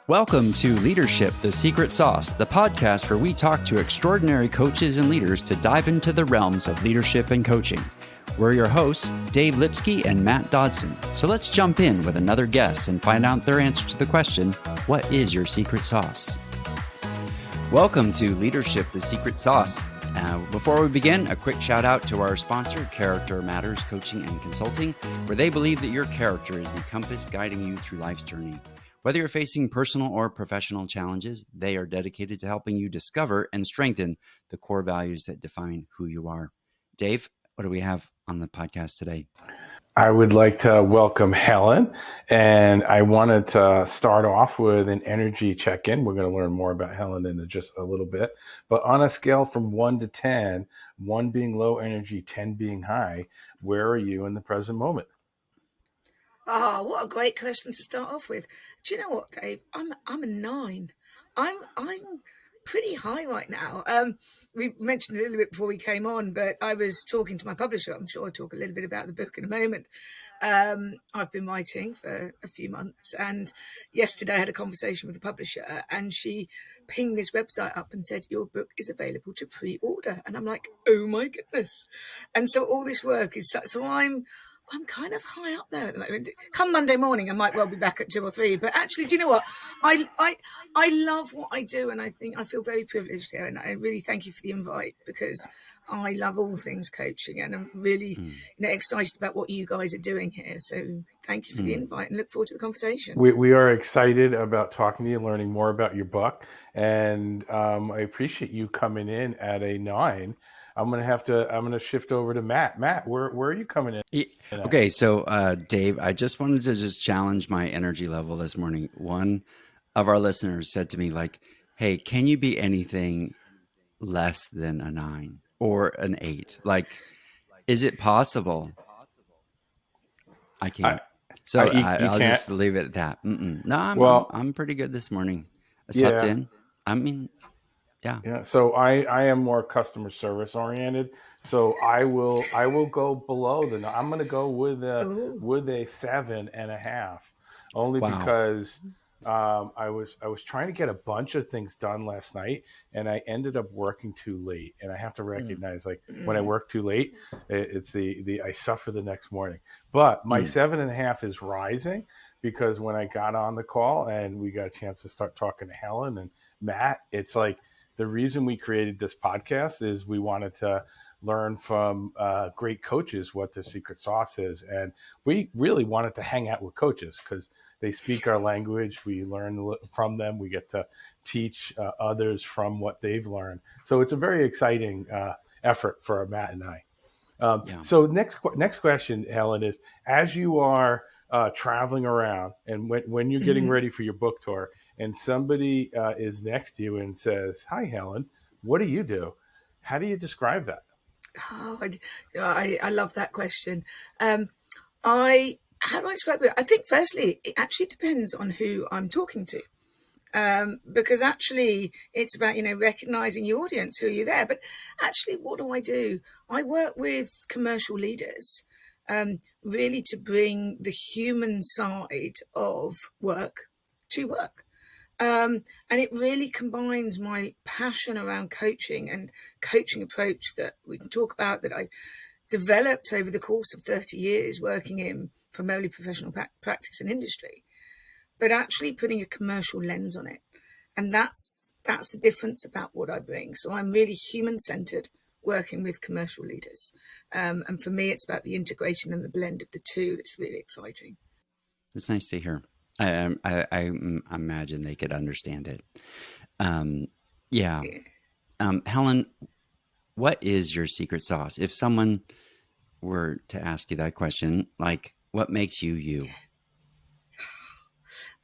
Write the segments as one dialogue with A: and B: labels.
A: Welcome to Leadership, the Secret Sauce, the podcast where we talk to extraordinary coaches and leaders to dive into the realms of leadership and coaching. We're your hosts, Dave Lipsky and Matt Dodson. So let's jump in with another guest and find out their answer to the question, what is your secret sauce? Welcome to Leadership, the Secret Sauce. Before we begin, a quick shout out to our sponsor, Character Matters Coaching and Consulting, where they believe that your character is the compass guiding you through life's journey. Whether you're facing personal or professional challenges, they are dedicated to helping you discover and strengthen the core values that define who you are. Dave, what do we have on the podcast today?
B: I would like to welcome Helen, and I wanted to start off with an energy check-in. We're going to learn more about Helen in just a little bit, but on a scale from 1 to 10, 1 being low energy, 10 being high, where are you in the present moment?
C: Oh, what a great question to start off with. Do you know what, Dave? I'm a 9. I'm pretty high right now. We mentioned a little bit before we came on, but I was talking to my publisher. I'm sure I'll talk a little bit about the book in a moment. I've been writing for a few months, and yesterday I had a conversation with the publisher, and she pinged this website up and said, your book is available to pre-order. And I'm like, oh my goodness. And so all this work is, so I'm kind of high up there at the moment. Come Monday morning, I might well be back at 2 or 3. But actually, do you know what? I love what I do, and I think I feel very privileged here. And I really thank you for the invite, because I love all things coaching, and I'm really excited about what you guys are doing here. So thank you for the invite, and look forward to the conversation.
B: We are excited about talking to you, learning more about your book, and I appreciate you coming in at a 9. I'm going to shift over to Matt. Matt, where are you coming in?
A: Okay. So, Dave, I just wanted to challenge my energy level this morning. One of our listeners said to me, like, hey, can you be anything less than a 9 or an 8? Like, is it possible? I can't. I'll just leave it at that. No, I'm pretty good this morning. I slept in. I mean, yeah.
B: So I am more customer service oriented. So I will go below I'm going to go with a 7.5, only because I was trying to get a bunch of things done last night, and I ended up working too late. And I have to recognize, like, when I work too late, it's I suffer the next morning. But my 7.5 is rising, because when I got on the call and we got a chance to start talking to Helen and Matt, it's like, the reason we created this podcast is we wanted to learn from great coaches what their secret sauce is. And we really wanted to hang out with coaches because they speak our language. We learn from them. We get to teach others from what they've learned. So it's a very exciting effort for Matt and I. So next question, Helen, is as you are traveling around and when you're getting ready for your book tour, and somebody is next to you and says, hi, Helen, what do you do? How do you describe that?
C: Oh, I love that question. How do I describe it? I think, firstly, it actually depends on who I'm talking to. Because actually it's about, recognizing your audience, who you're there. But actually, what do? I work with commercial leaders, really to bring the human side of work to work. And it really combines my passion around coaching and coaching approach that we can talk about, that I developed over the course of 30 years working in primarily professional practice and industry, but actually putting a commercial lens on it. And that's the difference about what I bring. So I'm really human-centered, working with commercial leaders. And for me, it's about the integration and the blend of the two that's really exciting.
A: It's nice to hear. I imagine they could understand it. Helen, what is your secret sauce? If someone were to ask you that question, like, what makes you you?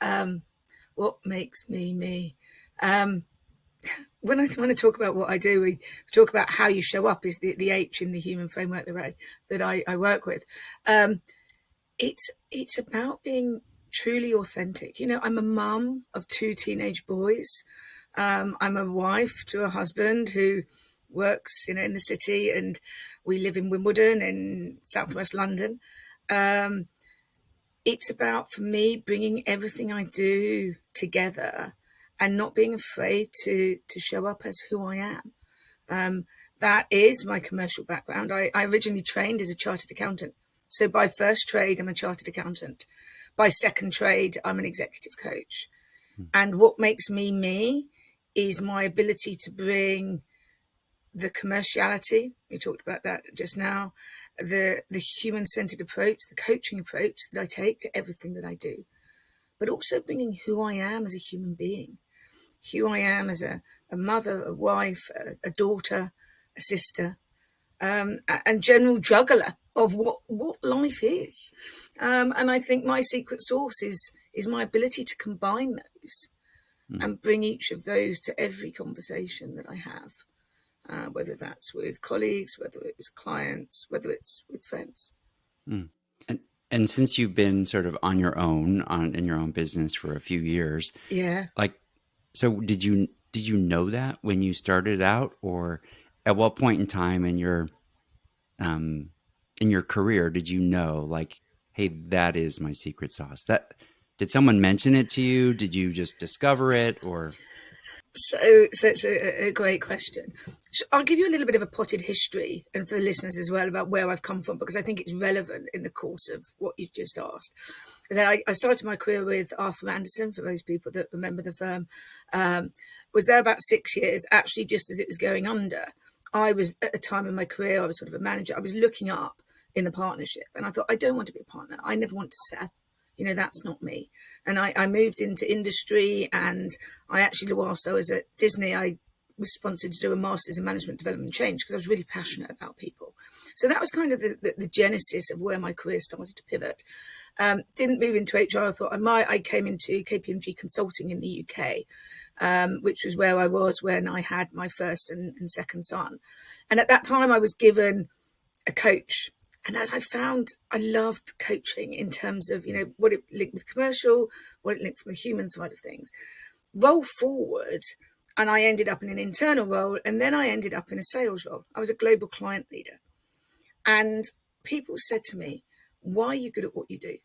C: What makes me me? When I talk about what I do, we talk about how you show up is the H in the human framework that I work with. It's about being truly authentic. I'm a mum of 2 teenage boys. I'm a wife to a husband who works, in the city, and we live in Wimbledon in southwest London. It's about, for me, bringing everything I do together and not being afraid to show up as who I am. That is my commercial background. I originally trained as a chartered accountant. So by first trade, I'm a chartered accountant. By second trade, I'm an executive coach. And what makes me me is my ability to bring the commerciality, we talked about that just now, the human-centered approach, the coaching approach that I take to everything that I do, but also bringing who I am as a human being, who I am as a mother, a wife, a daughter, a sister, and general juggler of what life is. And I think my secret sauce is my ability to combine those and bring each of those to every conversation that I have, whether that's with colleagues, whether it's clients, whether it's with friends.
A: Mm. And since you've been sort of on your own in your own business for a few years, so did you know that when you started out, or at what point in time in your career did you know, like, hey, that is my secret sauce? That did someone mention it to you? Did you just discover it, or?
C: So it's a great question. So I'll give you a little bit of a potted history, and for the listeners as well, about where I've come from, because I think it's relevant in the course of what you've just asked. I started my career with Arthur Andersen, for those people that remember the firm. Was there about 6 years, actually, just as it was going under. I was, at a time in my career, I was sort of a manager. I was looking up in the partnership, and I thought, I don't want to be a partner. I never want to sell. That's not me. And I moved into industry, and I actually, whilst I was at Disney, I was sponsored to do a master's in management development change because I was really passionate about people. So that was kind of the genesis of where my career started to pivot. Didn't move into HR. I thought I came into KPMG Consulting in the UK, which was where I was when I had my first and second son. And at that time I was given a coach. And as I found, I loved coaching in terms of, what it linked with commercial, what it linked from the human side of things. Roll forward, and I ended up in an internal role, and then I ended up in a sales role. I was a global client leader. And people said to me, why are you good at what you do?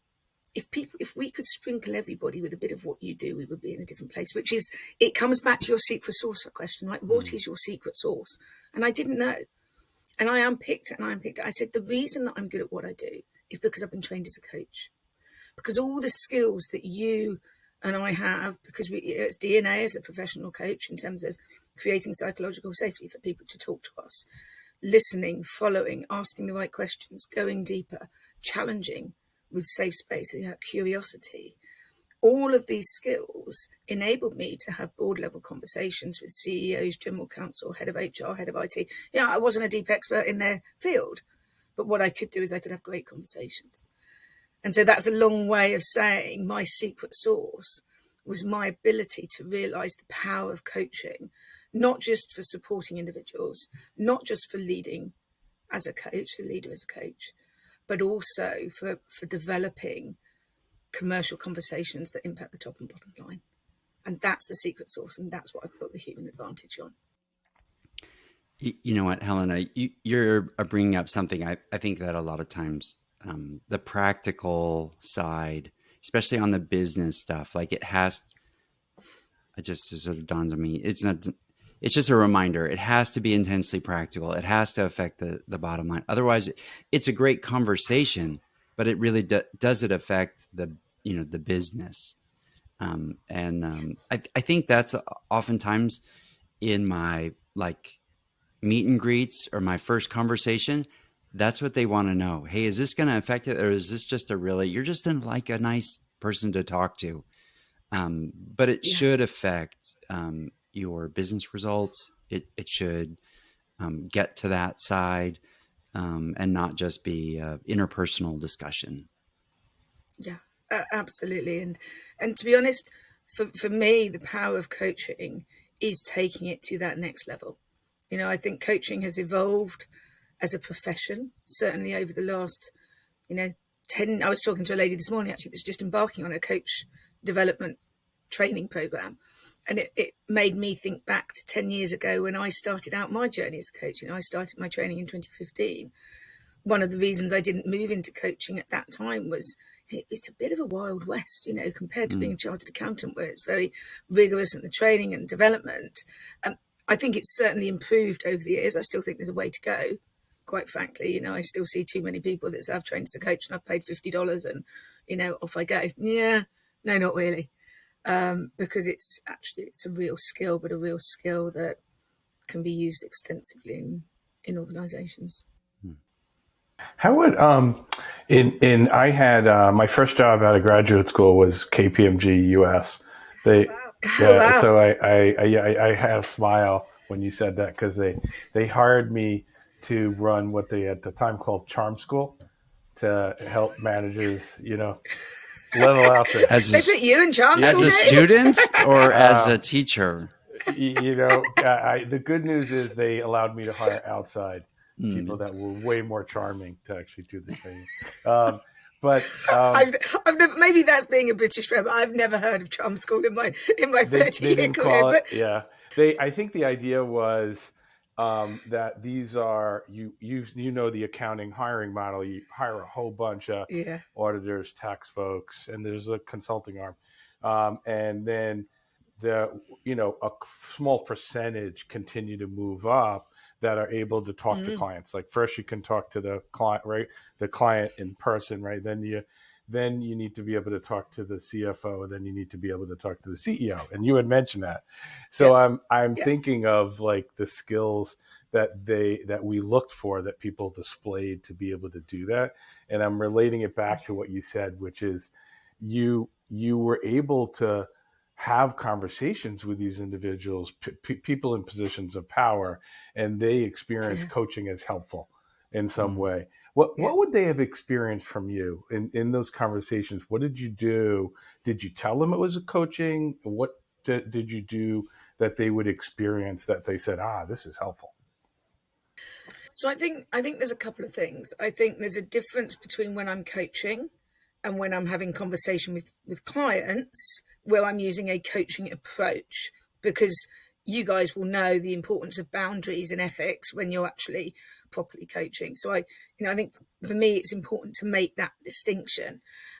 C: If we could sprinkle everybody with a bit of what you do, we would be in a different place, which is, it comes back to your secret sauce question, like, what is your secret sauce? And I didn't know. And I unpicked it. I said, the reason that I'm good at what I do is because I've been trained as a coach. Because all the skills that you and I have, because it's DNA as a professional coach in terms of creating psychological safety for people to talk to us, listening, following, asking the right questions, going deeper, challenging with safe space, curiosity. All of these skills enabled me to have board level conversations with CEOs, general counsel, head of HR, head of IT. I wasn't a deep expert in their field, but what I could do is I could have great conversations. And so that's a long way of saying my secret sauce was my ability to realize the power of coaching, not just for supporting individuals, not just for leading as a coach, a leader as a coach, but also for developing commercial conversations that impact the top and bottom line. And that's the secret sauce, and that's what I've built the human advantage on.
A: You know what, Helena, you're bringing up something I think that a lot of times the practical side, especially on the business stuff, like it just sort of dawns on me. It's just a reminder. It has to be intensely practical. It has to affect the bottom line. Otherwise, it's a great conversation, but it really does it affect the business. I think that's oftentimes in my meet and greets or my first conversation, that's what they want to know. Hey, is this going to affect it? Or is this just you're just a nice person to talk to. But it should affect your business results. It should get to that side and not just be interpersonal discussion.
C: Yeah, absolutely. And to be honest, for me, the power of coaching is taking it to that next level. I think coaching has evolved as a profession, certainly over the last, 10. I was talking to a lady this morning, actually, that's just embarking on a coach development training program. And it made me think back to 10 years ago when I started out my journey as a coach. I started my training in 2015. One of the reasons I didn't move into coaching at that time was, it's a bit of a wild west, compared to being a chartered accountant, where it's very rigorous in the training and development. I think it's certainly improved over the years. I still think there's a way to go. Quite frankly, I still see too many people that say I've trained as a coach and I've paid $50 and, off I go. Yeah, no, not really. Because it's a real skill, but a real skill that can be used extensively in organizations.
B: How would I had my first job out of graduate school was KPMG US.
C: Wow.
B: So I had a smile when you said that, because they hired me to run what they at the time called Charm School, to help managers, level out
C: They put you in Charm School,
A: as a student or as a teacher?
B: The good news is they allowed me to hire outside people that were way more charming to actually do the training.
C: I've never, maybe that's being a British friend, but I've never heard of Charm School in my 30-year career.
B: I think the idea was that these are the accounting hiring model. You hire a whole bunch of auditors, tax folks, and there's a consulting arm, and then a small percentage continue to move up that are able to talk to clients. Like first you can talk to the client, right? The client in person, right? Then you need to be able to talk to the CFO, and then you need to be able to talk to the CEO. And you had mentioned that. So I'm thinking of like the skills that we looked for, that people displayed to be able to do that. And I'm relating it back to what you said, which is you were able to have conversations with these individuals, people in positions of power, and they experience coaching as helpful in some way. What would they have experienced from you in those conversations? What did you do? Did you tell them it was a coaching? What did you do that they would experience that they said, this is helpful?
C: So I think there's a couple of things. I think there's a difference between when I'm coaching and when I'm having conversation with clients, where I'm using a coaching approach, because you guys will know the importance of boundaries and ethics when you're actually properly coaching. So I think for me, it's important to make that distinction.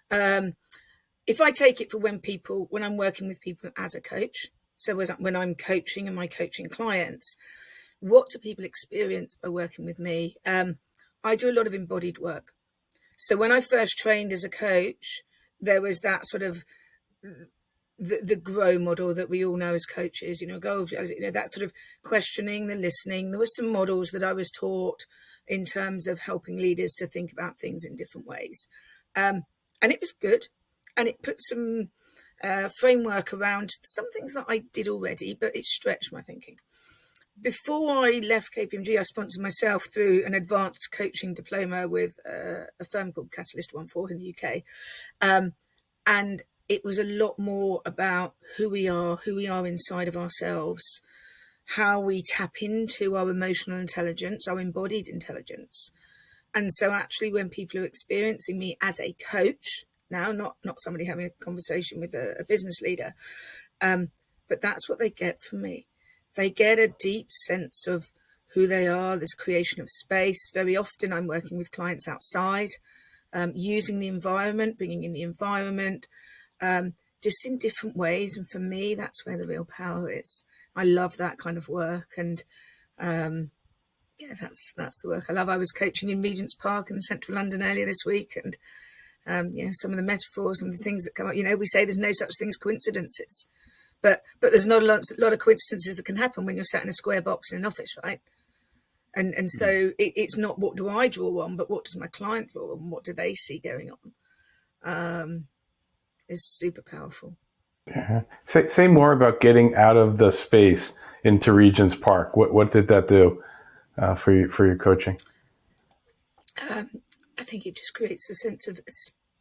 C: If I take it for when I'm working with people as a coach, so when I'm coaching and my coaching clients, what do people experience by working with me? I do a lot of embodied work. So when I first trained as a coach, there was that sort of the grow model that we all know as coaches, goals, that sort of questioning, the listening. There were some models that I was taught in terms of helping leaders to think about things in different ways. And it was good. And it put some framework around some things that I did already, but it stretched my thinking. Before I left KPMG, I sponsored myself through an advanced coaching diploma with a firm called Catalyst 14 in the UK. And it was a lot more about who we are inside of ourselves, how we tap into our emotional intelligence, our embodied intelligence. And so actually when people are experiencing me as a coach, now not somebody having a conversation with a business leader, but that's what they get from me. They get a deep sense of who they are, this creation of space. Very often I'm working with clients outside, using the environment, bringing in the environment, just in different ways. And for me, that's where the real power is. I love that kind of work. And that's the work I love. I was coaching in Regent's Park in central London earlier this week. And, some of the metaphors, some of the things that come up, we say there's no such thing as coincidences. But there's not a lot of coincidences that can happen when you're sat in a square box in an office, right? And so it's not what do I draw on, but what does my client draw on? What do they see going on? Is super powerful.
B: Yeah. Say more about getting out of the space into Regent's Park. What did that do for your coaching?
C: I think it just creates a sense of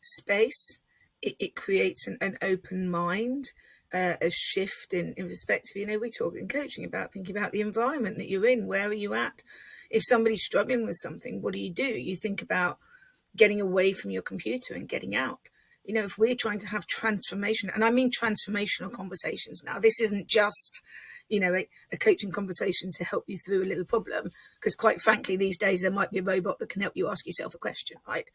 C: space. It creates an open mind. A shift in perspective. We talk in coaching about thinking about the environment that you're in. Where are you at? If somebody's struggling with something, what do? You think about getting away from your computer and getting out. If we're trying to have transformation, and I mean transformational conversations now, this isn't just, a coaching conversation to help you through a little problem, because quite frankly, these days there might be a robot that can help you ask yourself a question, right?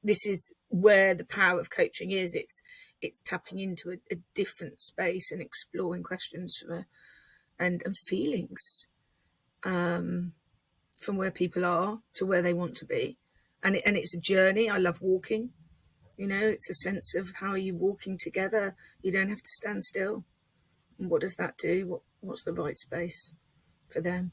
C: this is where the power of coaching is. It's tapping into a different space and exploring questions and feelings from where people are to where they want to be. And it's a journey. I love walking. It's a sense of how are you walking together? You don't have to stand still. And what does that do? What's the right space for them?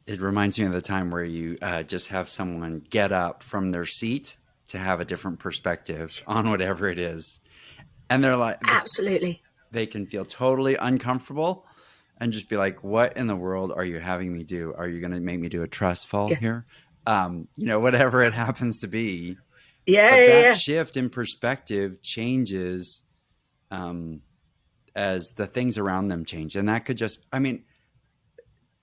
A: It reminds me of the time where you just have someone get up from their seat to have a different perspective on whatever it is. And they're like,
C: absolutely,
A: they can feel totally uncomfortable and just be like, what in the world are you having me do? Are you going to make me do a trust fall here? Whatever it happens to be. That shift in perspective changes as the things around them change. And that could just, when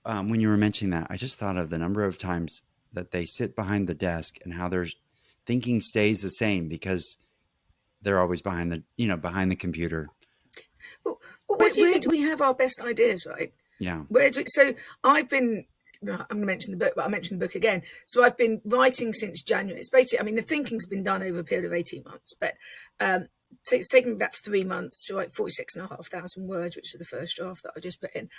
A: you were mentioning that, I just thought of the number of times that they sit behind the desk and how their thinking stays the same because they're always behind the computer.
C: Well, where do we have our best ideas, right?
A: Yeah.
C: So I'm going to mention the book, but I'll mention the book again. So I've been writing since January. It's basically, the thinking's been done over a period of 18 months, but it's taken me about 3 months to write 46,500 words, which is the first draft that I just put in.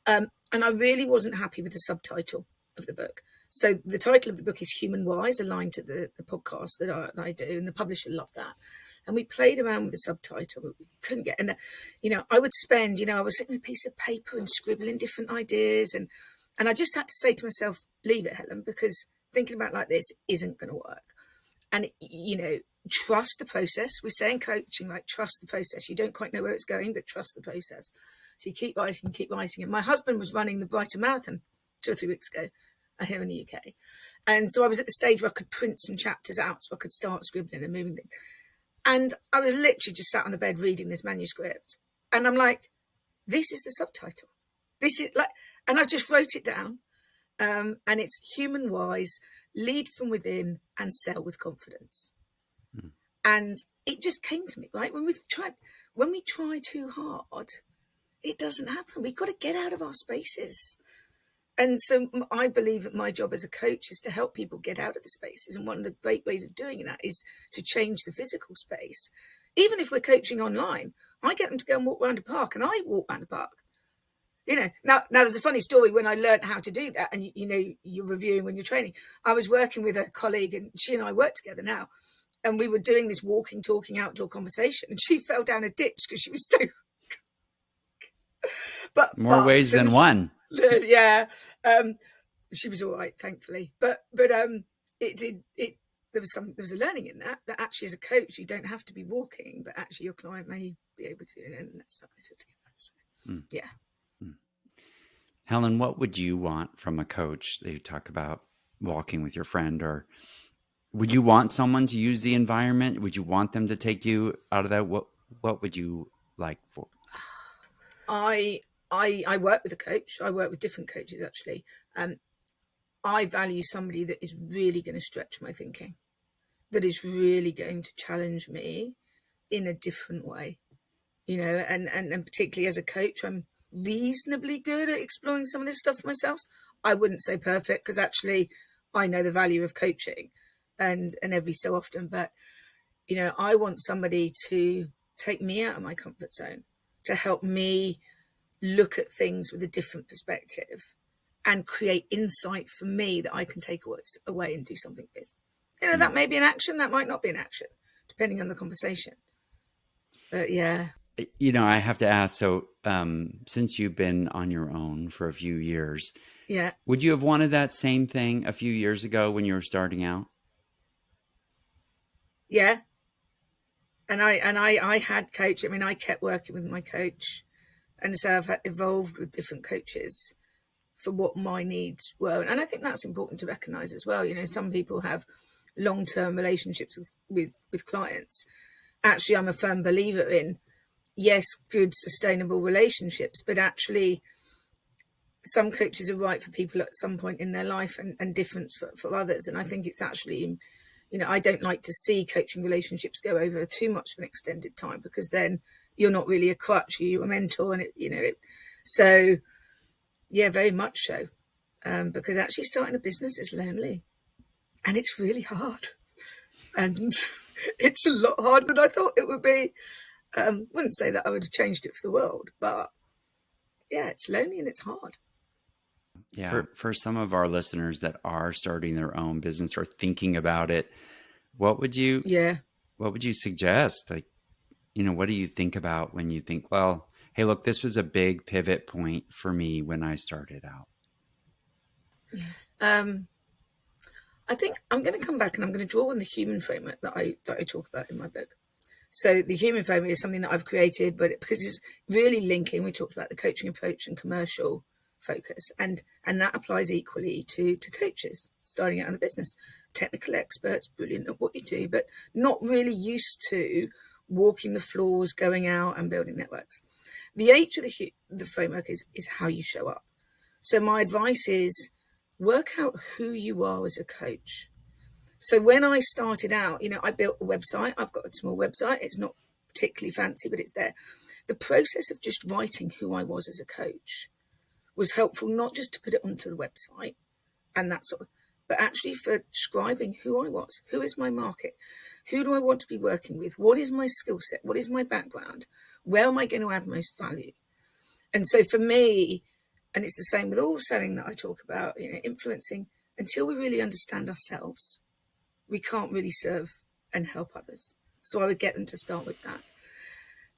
C: And I really wasn't happy with the subtitle of the book. So the title of the book is Human Wise, aligned to the podcast that I do, and the publisher loved that. And we played around with the subtitle, but we couldn't get. And I would spend, I was sitting with a piece of paper and scribbling different ideas, and I just had to say to myself, leave it, Helen, because thinking about it like this isn't going to work. And trust the process. We're saying coaching, like trust the process. You don't quite know where it's going, but trust the process. So you keep writing. And my husband was running the Brighton Marathon 2 or 3 weeks ago here in the UK. And so I was at the stage where I could print some chapters out so I could start scribbling and moving things. And I was literally just sat on the bed reading this manuscript. And I'm like, this is the subtitle. This is like, and I just wrote it down. And it's Human Wise, lead from within and sell with confidence. And it just came to me, right? When we try too hard, it doesn't happen. We've got to get out of our spaces. And so I believe that my job as a coach is to help people get out of the spaces. And one of the great ways of doing that is to change the physical space. Even if we're coaching online, I get them to go and walk around a park, and I walk around a park. Now there's a funny story when I learned how to do that. And, you're reviewing when you're training. I was working with a colleague, and she and I work together now. And we were doing this walking, talking, outdoor conversation. And she fell down a ditch because she was so... But
A: more ways than one.
C: Yeah. She was all right, thankfully. But there was a learning in that actually as a coach, you don't have to be walking, but actually your client may be able to, and that's how they feel together. So, yeah.
A: Helen, what would you want from a coach? They talk about walking with your friend, or would you want someone to use the environment? Would you want them to take you out of that? What would you like for?
C: I work with a coach. I work with different coaches, actually. I value somebody that is really going to stretch my thinking, that is really going to challenge me in a different way, and particularly as a coach, I'm reasonably good at exploring some of this stuff myself. I wouldn't say perfect, because actually I know the value of coaching and every so often, but, I want somebody to take me out of my comfort zone, to help me look at things with a different perspective and create insight for me that I can take away and do something with. That may be an action, that might not be an action, depending on the conversation. But yeah.
A: I have to ask, so since you've been on your own for a few years, would you have wanted that same thing a few years ago when you were starting out?
C: Yeah. And I had coach. I kept working with my coach. And so I've evolved with different coaches for what my needs were. And I think that's important to recognize as well. Some people have long-term relationships with clients. Actually, I'm a firm believer in, yes, good, sustainable relationships, but actually some coaches are right for people at some point in their life and different for others. And I think it's actually, I don't like to see coaching relationships go over too much of an extended time, because then you're not really a crutch, you're a mentor. And so yeah, very much so. Because actually starting a business is lonely. And it's really hard. And it's a lot harder than I thought it would be. Wouldn't say that I would have changed it for the world, but yeah, it's lonely and it's hard.
A: Yeah. For some of our listeners that are starting their own business or thinking about it, what would you suggest? Like, what do you think about when you think, well, hey, look, this was a big pivot point for me when I started out?
C: I think I'm going to come back and I'm going to draw on the human framework that I talk about in my book. So the human framework is something that I've created, but because it's really linking, we talked about the coaching approach and commercial focus, and that applies equally to coaches starting out in the business. Technical experts, brilliant at what you do, but not really used to walking the floors, going out and building networks. The H of the framework is how you show up. So my advice is work out who you are as a coach. So when I started out, I built a website. I've got a small website. It's not particularly fancy, but it's there. The process of just writing who I was as a coach was helpful, not just to put it onto the website and that sort of, but actually for describing who I was. Who is my market? Who do I want to be working with? What is my skill set? What is my background? Where am I going to add most value? And so for me, and it's the same with all selling that I talk about, influencing, until we really understand ourselves, we can't really serve and help others. So I would get them to start with that.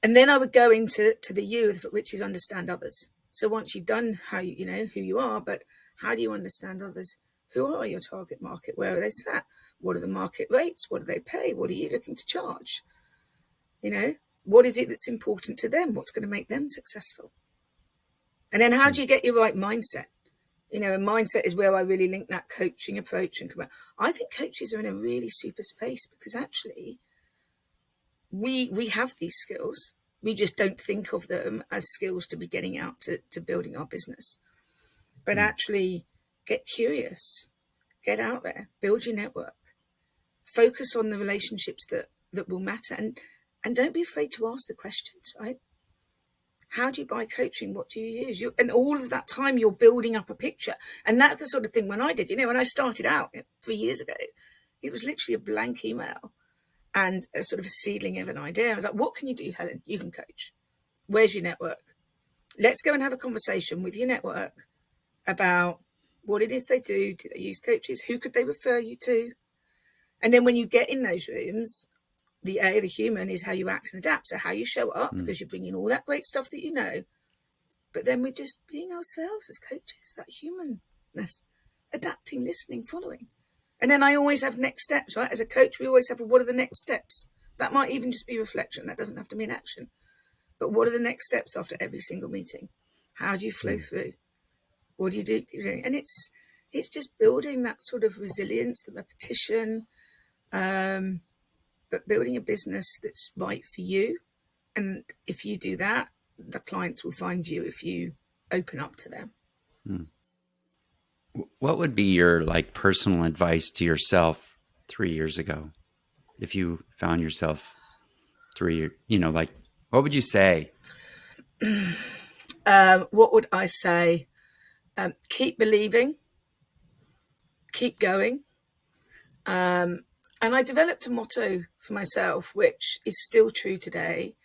C: And then I would go into the U, which is understand others. So once you've done how you know who you are, but how do you understand others? Who are your target market? Where are they sat? What are the market rates? What do they pay? What are you looking to charge? What is it that's important to them? What's going to make them successful? And then how do you get your right mindset? And mindset is where I really link that coaching approach. And I think coaches are in a really super space because actually we have these skills. We just don't think of them as skills to be getting out to building our business. But actually get curious, get out there, build your network, focus on the relationships that will matter. And don't be afraid to ask the questions, right? How do you buy coaching? What do you use? And all of that time you're building up a picture. And that's the sort of thing when I did, when I started out 3 years ago, it was literally a blank email and a sort of a seedling of an idea. I was like, what can you do, Helen? You can coach. Where's your network? Let's go and have a conversation with your network about what it is they do. Do they use coaches? Who could they refer you to? And then when you get in those rooms, the A, the human, is how you act and adapt. So how you show up, because you're bringing all that great stuff that you know. But then we're just being ourselves as coaches, that humanness, adapting, listening, following. And then I always have next steps, right? As a coach, we always have, what are the next steps? That might even just be reflection. That doesn't have to be an action. But what are the next steps after every single meeting? How do you flow through? What do you do? And it's just building that sort of resilience, the repetition, but building a business that's right for you. And if you do that, the clients will find you if you open up to them.
A: What would be your personal advice to yourself 3 years ago? If you found yourself 3 years, what would you say?
C: What would I say? Keep believing, keep going. And I developed a motto for myself, which is still true today.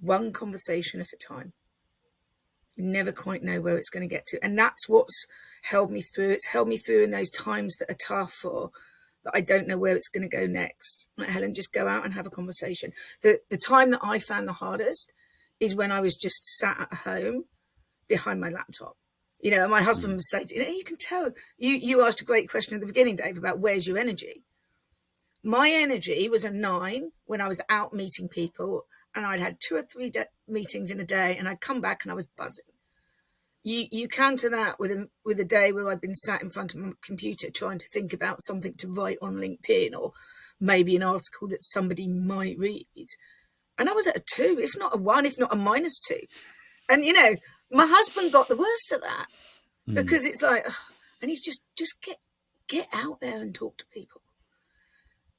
C: One conversation at a time. You never quite know where it's going to get to. And that's what's held me through. It's held me through in those times that are tough or that I don't know where it's going to go next. Like, Helen, just go out and have a conversation. The time that I found the hardest is when I was just sat at home behind my laptop. And my husband would say, you can tell. You asked a great question at the beginning, Dave, about where's your energy? My energy was a 9 when I was out meeting people, and I'd had 2 or 3 meetings in a day, and I'd come back and I was buzzing. You counter that with a day where I've been sat in front of my computer trying to think about something to write on LinkedIn or maybe an article that somebody might read. And I was at a 2, if not a 1, if not a -2. And, my husband got the worst of that because it's like, and he's just get out there and talk to people.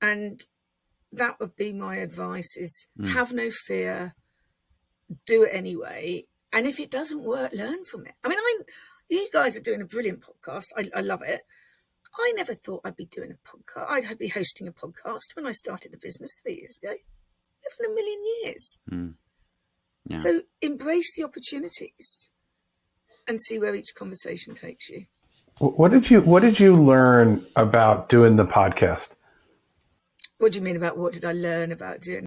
C: And that would be my advice is have no fear, do it anyway. And if it doesn't work, learn from it. I mean, you guys are doing a brilliant podcast. I love it. I never thought I'd be doing a podcast. I'd be hosting a podcast when I started the business 3 years ago. Never in a million years.
A: Yeah.
C: So embrace the opportunities and see where each conversation takes you.
B: What did you learn about doing the podcast?
C: What do you mean about what did I learn about doing?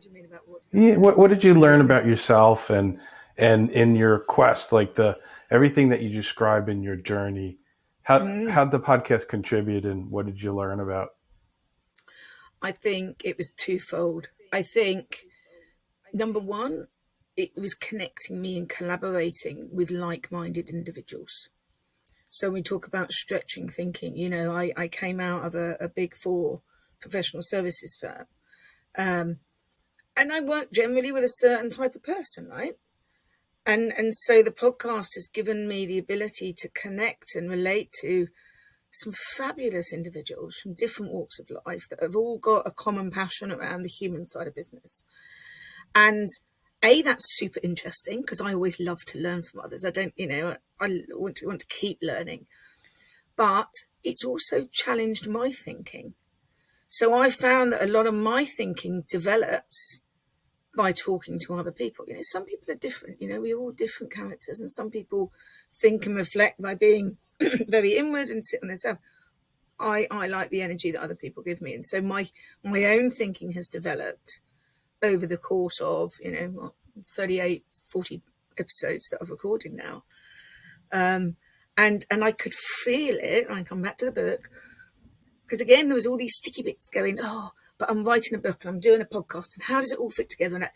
B: What did you learn about yourself and in your quest, like everything that you describe in your journey? How'd the podcast contribute, and what did you learn about?
C: I think it was twofold. I think, number one, it was connecting me and collaborating with like-minded individuals. So we talk about stretching thinking. You know, I came out of a big 4 professional services firm. And I work generally with a certain type of person, right? And so the podcast has given me the ability to connect and relate to some fabulous individuals from different walks of life that have all got a common passion around the human side of business. And that's super interesting because I always love to learn from others. I want to keep learning. But it's also challenged my thinking. So I found that a lot of my thinking develops by talking to other people. You know, some people are different. You know, we're all different characters, and some people think and reflect by being very inward and sit on themselves. I like the energy that other people give me. And so my own thinking has developed over the course of, 38, 40 episodes that I've recorded now. And I could feel it. I come back to the book because, again, there was all these sticky bits going, but I'm writing a book and I'm doing a podcast, and how does it all fit together?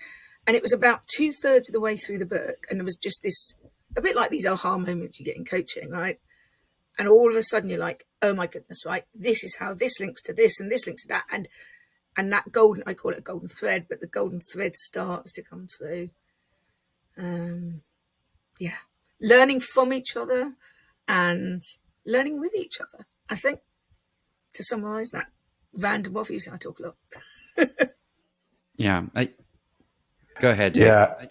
C: And it was about 2/3 of the way through the book, and there was just this, a bit like these aha moments you get in coaching, right? And all of a sudden you're like, oh my goodness, right? This is how this links to this and this links to that. And that golden, I call it a golden thread, but the golden thread starts to come through. Learning from each other and learning with each other. I think, to summarize that random, obviously I talk a lot.
A: Yeah. Go ahead, Dave.
B: Yeah.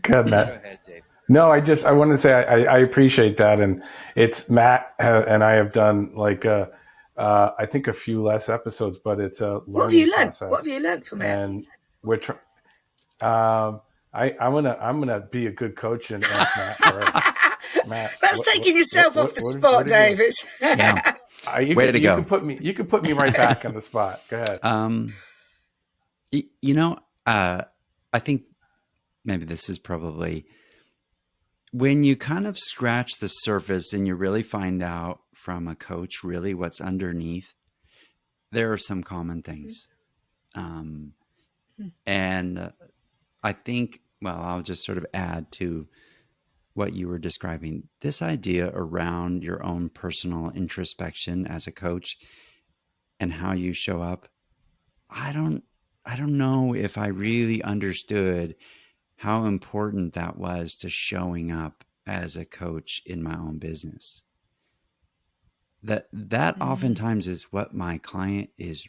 B: Go ahead, Matt.
A: Go ahead, Dave.
B: No, I want to say I appreciate that, and it's Matt and I have done I think a few less episodes, but it's a learning process.
C: What have you learned from it?
B: And we're I'm gonna be a good coach and ask Matt.
C: Matt, that's taking yourself off the spot, David.
A: Yeah. Way to go.
B: You can put me right back on the spot. Go ahead.
A: I think maybe this is probably when you kind of scratch the surface and you really find out from a coach really what's underneath, there are some common things. And I think, I'll just sort of add to what you were describing, this idea around your own personal introspection as a coach and how you show up. I don't know if I really understood how important that was to showing up as a coach in my own business. That oftentimes is what my client is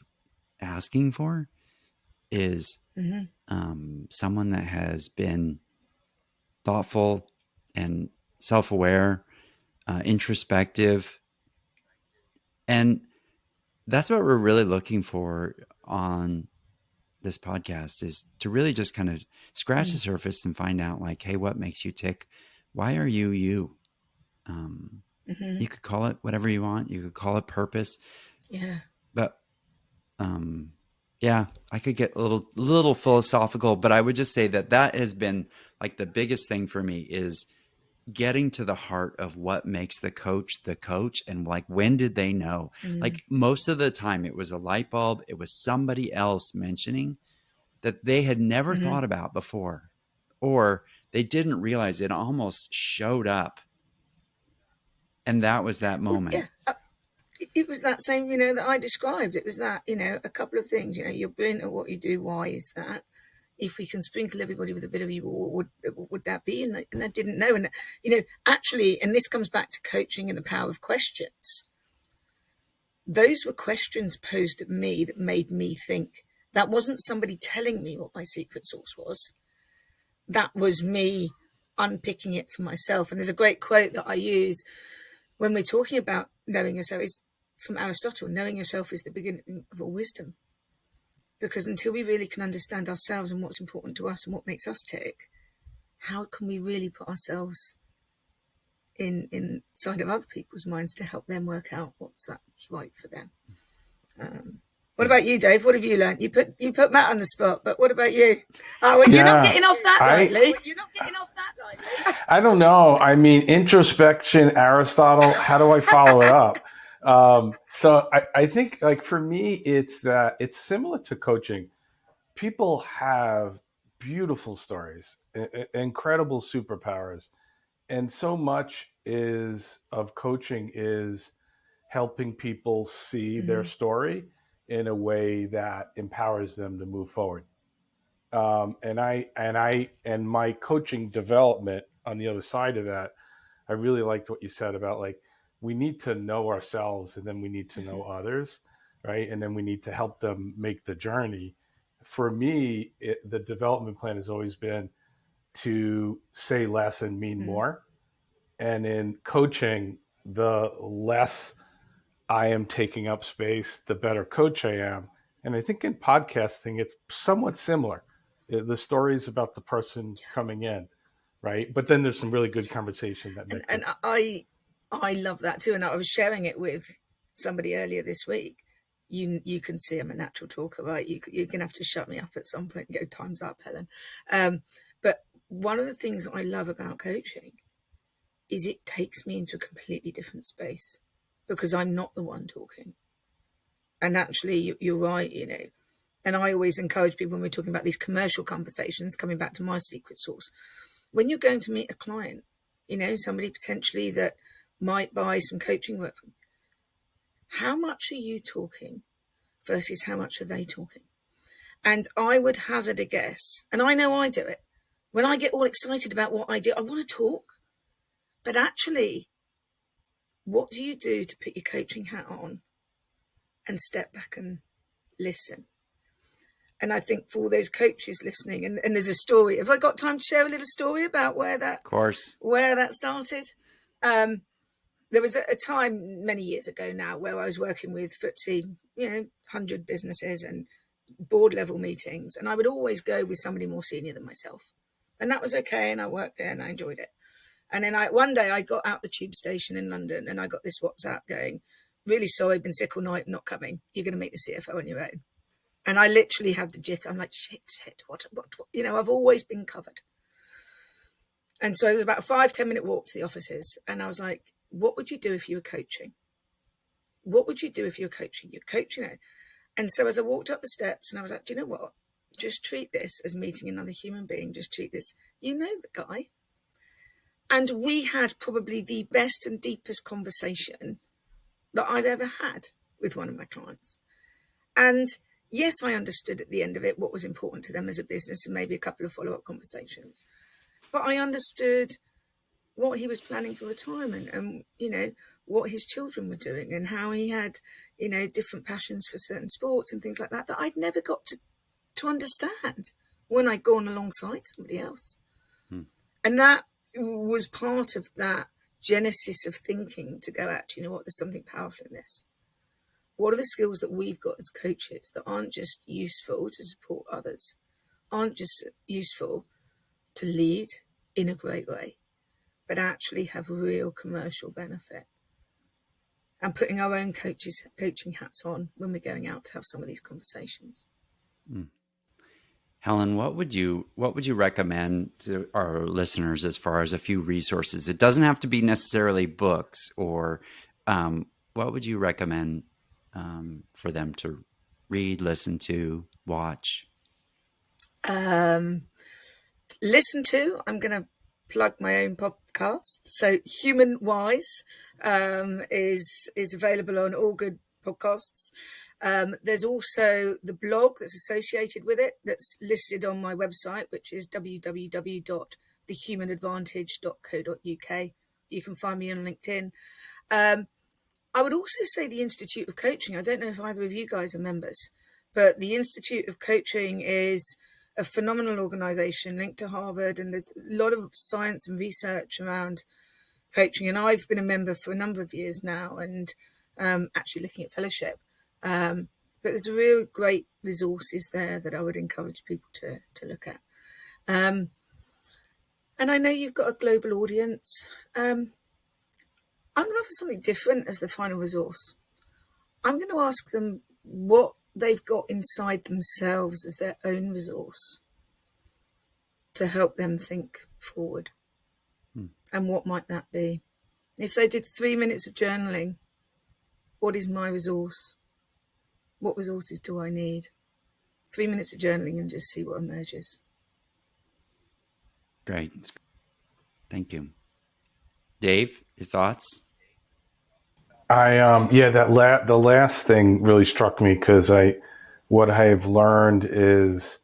A: asking for, is someone that has been thoughtful and self-aware, introspective. And that's what we're really looking for on this podcast, is to really just kind of scratch the surface and find out, like, hey, what makes you tick? Why are you you? You could call it whatever you want. You could call it purpose.
C: Yeah.
A: But I could get a little philosophical, but I would just say that has been like the biggest thing for me, is getting to the heart of what makes the coach, and like, when did they know? Like, most of the time it was a light bulb. It was somebody else mentioning that they had never thought about before, or they didn't realize it almost showed up. And that was that moment.
C: Yeah. It was that same, that I described. It was that, a couple of things, you're brilliant at what you do. Why is that? If we can sprinkle everybody with a bit of you, what would that be? And I didn't know. And, actually, and this comes back to coaching and the power of questions. Those were questions posed at me that made me think. That wasn't somebody telling me what my secret sauce was. That was me unpicking it for myself. And there's a great quote that I use when we're talking about knowing yourself, is from Aristotle, knowing yourself is the beginning of all wisdom. Because until we really can understand ourselves and what's important to us and what makes us tick, how can we really put ourselves inside of other people's minds to help them work out what's right for them? What about you, Dave? What have you learned? You put Matt on the spot, but what about you? Oh, well, you're not getting off that lightly.
B: I don't know. I mean, introspection, Aristotle. How do I follow it up? So I think, like, for me, it's similar to coaching. People have beautiful stories, incredible superpowers, and so much of coaching is helping people see their story in a way that empowers them to move forward. And my coaching development on the other side of that, I really liked what you said about, like, we need to know ourselves, and then we need to know others, right? And then we need to help them make the journey. For me, the development plan has always been to say less and mean more. And in coaching, the less I am taking up space, the better coach I am. And I think in podcasting, it's somewhat similar. The story is about the person coming in, right? But then there's some really good conversation that mixes.
C: And I love that too. And I was sharing it with somebody earlier this week. You can see I'm a natural talker, right? You're going to have to shut me up at some point and go, time's up, Helen. But one of the things I love about coaching is it takes me into a completely different space because I'm not the one talking. And actually, you're right, and I always encourage people when we're talking about these commercial conversations, coming back to my secret sauce, when you're going to meet a client, somebody potentially that might buy some coaching work from you, how much are you talking versus how much are they talking? And I would hazard a guess, and I know I do it, when I get all excited about what I do, I want to talk. But actually, what do you do to put your coaching hat on and step back and listen? And I think for all those coaches listening, and there's a story. Have I got time to share a little story about where that started? There was a time many years ago now where I was working with FTSE, 100 businesses and board level meetings. And I would always go with somebody more senior than myself. And that was okay. And I worked there and I enjoyed it. And then one day I got out the tube station in London and I got this WhatsApp going, really sorry, been sick all night, not coming. You're going to meet the CFO on your own. And I literally had the jit. I'm like, shit, what? I've always been covered. And so it was about a 5-10 minute walk to the offices. And I was like, what would you do if you were coaching? What would you do if you were coaching? You're coaching it. And so as I walked up the steps and I was like, do you know what? Just treat this as meeting another human being. Just treat this. You know the guy. And we had probably the best and deepest conversation that I've ever had with one of my clients. And yes, I understood at the end of it what was important to them as a business and maybe a couple of follow-up conversations. But I understood what he was planning for retirement and, what his children were doing and how he had, different passions for certain sports and things like that I'd never got to understand when I'd gone alongside somebody else. And that was part of that genesis of thinking to go, actually, there's something powerful in this. What are the skills that we've got as coaches that aren't just useful to support others, aren't just useful to lead in a great way, but actually have real commercial benefit? And putting our own coaching hats on when we're going out to have some of these conversations.
A: Helen, what would you recommend to our listeners as far as a few resources? It doesn't have to be necessarily books, or what would you recommend for them to read, listen to, watch?
C: Listen to, I'm going to plug my own podcast. So Human Wise is available on all good podcasts. There's also the blog that's associated with it that's listed on my website, which is www.thehumanadvantage.co.uk. You can find me on LinkedIn. I would also say the Institute of Coaching. I don't know if either of you guys are members, but the Institute of Coaching is a phenomenal organization linked to Harvard, and there's a lot of science and research around coaching. And I've been a member for a number of years now, and actually looking at fellowship. But there's real great resources there that I would encourage people to look at. And I know you've got a global audience. I'm going to offer something different as the final resource. I'm going to ask them what they've got inside themselves as their own resource to help them think forward. And what might that be? If they did 3 minutes of journaling, what is my resource? What resources do I need? 3 minutes of journaling and just see what emerges.
A: Great. Thank you. Dave, your thoughts?
B: The last thing really struck me because what I have learned is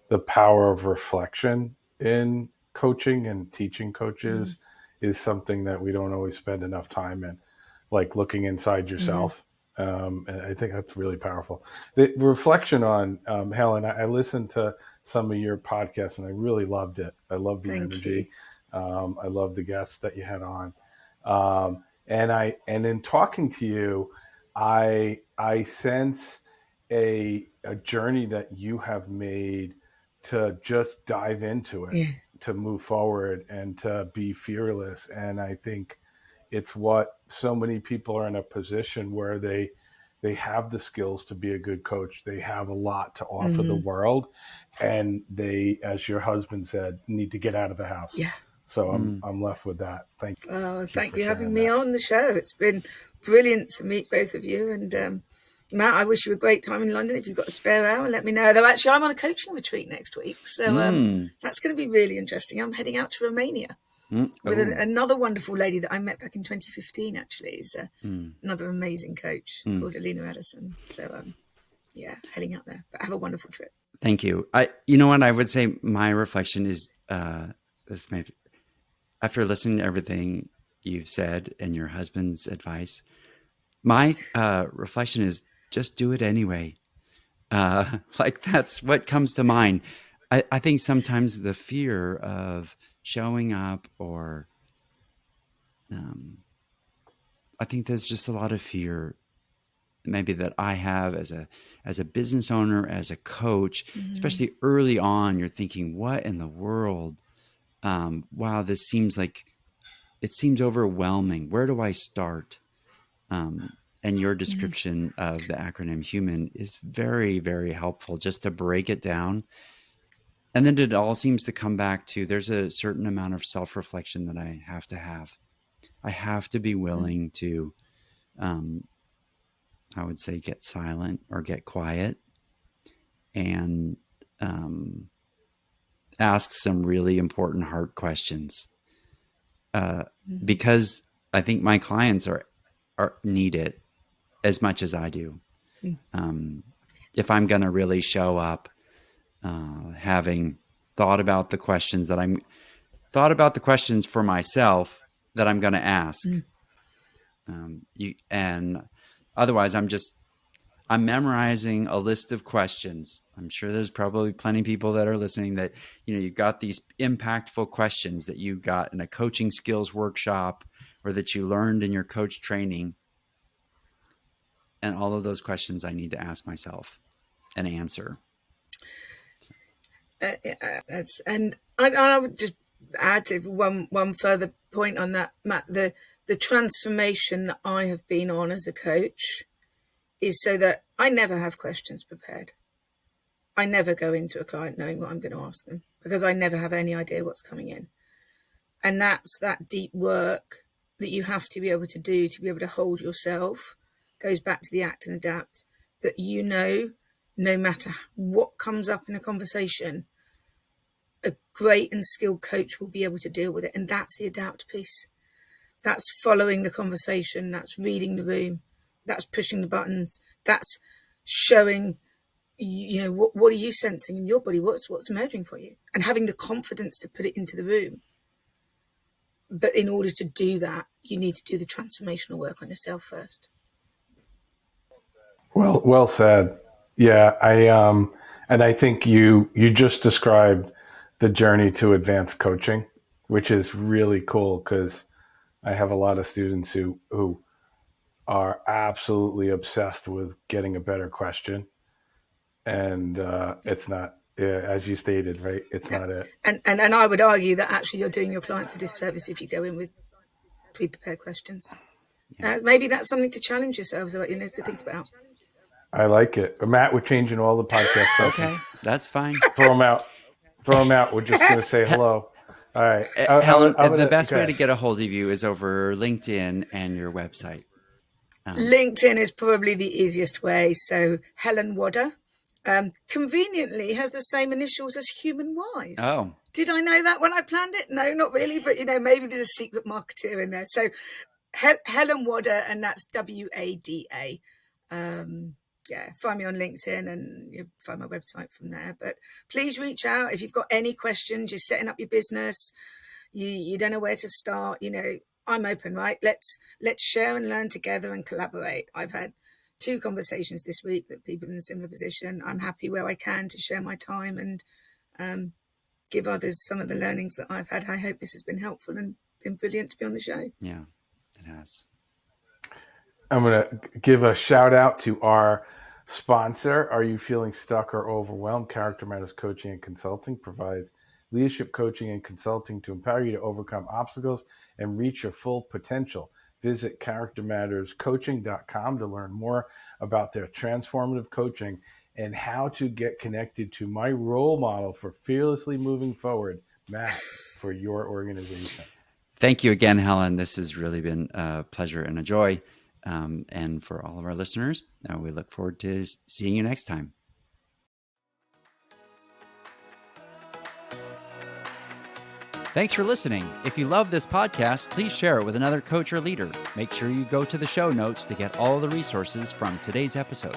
B: the power of reflection in coaching and teaching coaches is something that we don't always spend enough time in, like looking inside yourself. And I think that's really powerful. The reflection on Helen, I listened to some of your podcasts and I really loved it. I loved the energy. I love the guests that you had on. And in talking to you, I sense a journey that you have made to just dive into it, to move forward and to be fearless. And I think it's what so many people are in a position where they have the skills to be a good coach. They have a lot to offer the world, and they, as your husband said, need to get out of the house.
C: Yeah.
B: So I'm left with that. Thank you.
C: Oh, thank you for having me on the show. It's been brilliant to meet both of you. And Matt, I wish you a great time in London. If you've got a spare hour, let me know. Though actually, I'm on a coaching retreat next week, so that's going to be really interesting. I'm heading out to Romania with another wonderful lady that I met back in 2015. Actually, is another amazing coach called Alina Edison. So heading out there. But have a wonderful trip.
A: Thank you. You know what I would say? My reflection is this may. After listening to everything you've said and your husband's advice, my reflection is just do it anyway. Like that's what comes to mind. I think sometimes the fear of showing up or I think there's just a lot of fear maybe that I have as a business owner, as a coach, especially early on, you're thinking, what in the world? Wow, this seems overwhelming. Where do I start? And your description of the acronym HUMAN is very, very helpful just to break it down. And then it all seems to come back to there's a certain amount of self-reflection that I have to have. I have to be willing to, I would say, get silent or get quiet and ask some really important hard questions because I think my clients are need it as much as I do. If I'm going to really show up, having thought about the questions for myself that I'm going to ask, and otherwise I'm memorizing a list of questions. I'm sure there's probably plenty of people that are listening that, you've got these impactful questions that you got in a coaching skills workshop or that you learned in your coach training. And all of those questions I need to ask myself and answer.
C: And I would just add to one further point on that, Matt, the transformation that I have been on as a coach is so that I never have questions prepared. I never go into a client knowing what I'm going to ask them because I never have any idea what's coming in. And that's that deep work that you have to be able to do to be able to hold yourself. Goes back to the act and adapt, that no matter what comes up in a conversation, a great and skilled coach will be able to deal with it. And that's the adapt piece. That's following the conversation. That's reading the room. That's pushing the buttons. That's showing, what are you sensing in your body? What's emerging for you? And having the confidence to put it into the room. But in order to do that, you need to do the transformational work on yourself first.
B: Well said. Yeah, I think you just described the journey to advanced coaching, which is really cool because I have a lot of students who are absolutely obsessed with getting a better question. And it's not, as you stated, right? It's not it.
C: And I would argue that actually you're doing your clients a disservice if you go in with pre-prepared questions. Yeah. Maybe that's something to challenge yourselves about, to think about.
B: I like it. Matt, we're changing all the podcast questions.
A: Okay, that's fine.
B: Throw them out. We're just going to say hello. All right.
A: Helen, the best way to get a hold of you is over LinkedIn and your website.
C: LinkedIn is probably the easiest way. So Helen Wada conveniently has the same initials as Human Wise.
A: Oh.
C: Did I know that when I planned it? No, not really. But, maybe there's a secret marketeer in there. So Helen Wada, and that's WADA. Find me on LinkedIn and you'll find my website from there. But please reach out if you've got any questions. You're setting up your business. You don't know where to start. I'm open, right? Let's share and learn together and collaborate. I've had 2 conversations this week that people in a similar position. I'm happy where I can to share my time and give others some of the learnings that I've had. I hope this has been helpful and been brilliant to be on the show.
A: Yeah, it has.
B: I'm going to give a shout out to our sponsor. Are you feeling stuck or overwhelmed? Character Matters Coaching and Consulting provides leadership coaching and consulting to empower you to overcome obstacles and reach your full potential. Visit charactermatterscoaching.com to learn more about their transformative coaching and how to get connected to my role model for fearlessly moving forward, Matt, for your organization.
A: Thank you again, Helen. This has really been a pleasure and a joy. And for all of our listeners, we look forward to seeing you next time. Thanks for listening. If you love this podcast, please share it with another coach or leader. Make sure you go to the show notes to get all the resources from today's episode.